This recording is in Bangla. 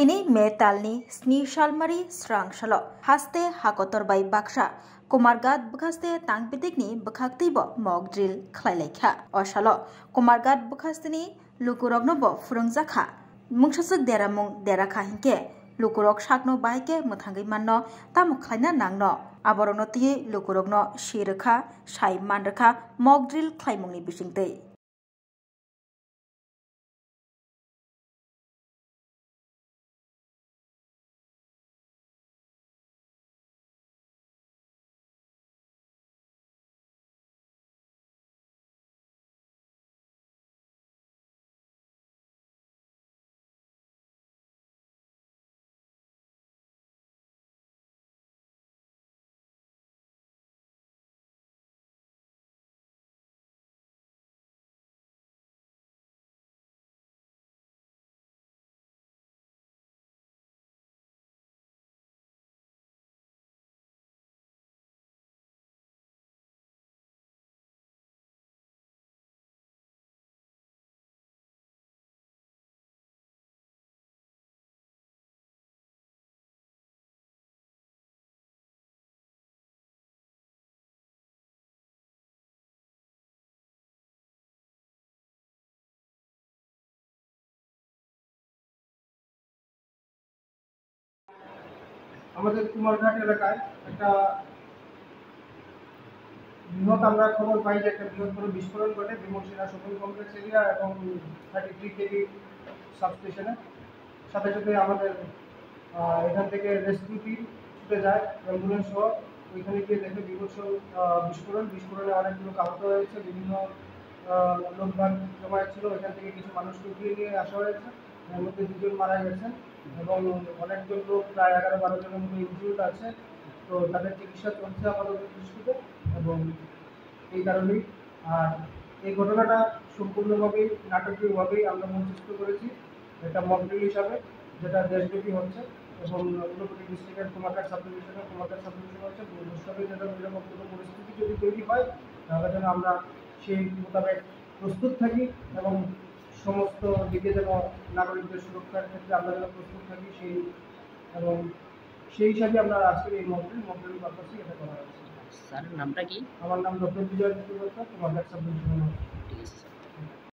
তিনি মে तालनि स्नि सालमारि स्रांसल हास्ते हाकतरबाय बाक्सा कुमारघाट बखास्ते तांगपितिकनि बखाक्तैबो मक ड्रिल खलायलायखा असाल कुमारघाट बखास्तेनि लुकुरकनोबो फुरुंजाखा मुंसासक देरामुं देराखा हिंके लुकुरक साकनो बाहायके मोथांगै माननो तामु खलायना नांनो आबरनो तियै लुकुरकनो सिरखा साय मानरखा मक ड्रिल खलायमुंनि बिसिंतै আমাদের কুমারঘাট এলাকায় একটা বৃহৎ আমরা খবর পাই যে একটা বৃহত্তর বিস্ফোরণ ঘটে বিমর্শিনা শপিং কমপ্লেক্স এরিয়া এবং 33 কেভি সাবস্টেশনে সাথে সাথে আমাদের এখান থেকে রেস্কিউ টিম ছুটে যায় অ্যাম্বুলেন্স সহ ওইখানে গিয়ে দেখে বিস্ফোরণে অনেক লোক আহত হয়েছে বিভিন্ন লোকবান জমায়েত ছিল ওইখান থেকে কিছু মানুষকে উঠিয়ে নিয়ে আসা হয়েছে এর মধ্যে 2 জন মারা গেছেন এবং অনেকজন লোক প্রায় 11-12 জনের মতো ইনজিউর্ড আছে তো তাদের চিকিৎসা চলছে আপাতত দৃষ্টিতে এবং এই কারণেই আর এই ঘটনাটা সম্পূর্ণভাবেই নাটকীয়ভাবেই আমরা মঞ্চস্থ করেছি এটা মক ড্রিল হিসাবে যেটা দেশব্যাপী হচ্ছে এবং ঊনকোটি ডিস্ট্রিক্টের কুমারঘাট সাব ডিভিশনে হচ্ছে ভবিষ্যতে যেন এরকম কোনো পরিস্থিতি যদি তৈরি হয় তাহলে যেন আমরা সেই মোতাবেক প্রস্তুত থাকি এবং সমস্ত দিকে যেন নাগরিকদের সুরক্ষার ক্ষেত্রে আমরা যেন প্রস্তুত থাকি এবং সেই হিসাবে আমরা আজকের এই মক ড্রিল পারপাসে এটা করা হয়েছে। স্যার নামটা কি? আমার নাম ডক্টর বিজয় চক্রবর্তী, কুমারঘাট সাব ডিভিশনাল। ঠিক আছে।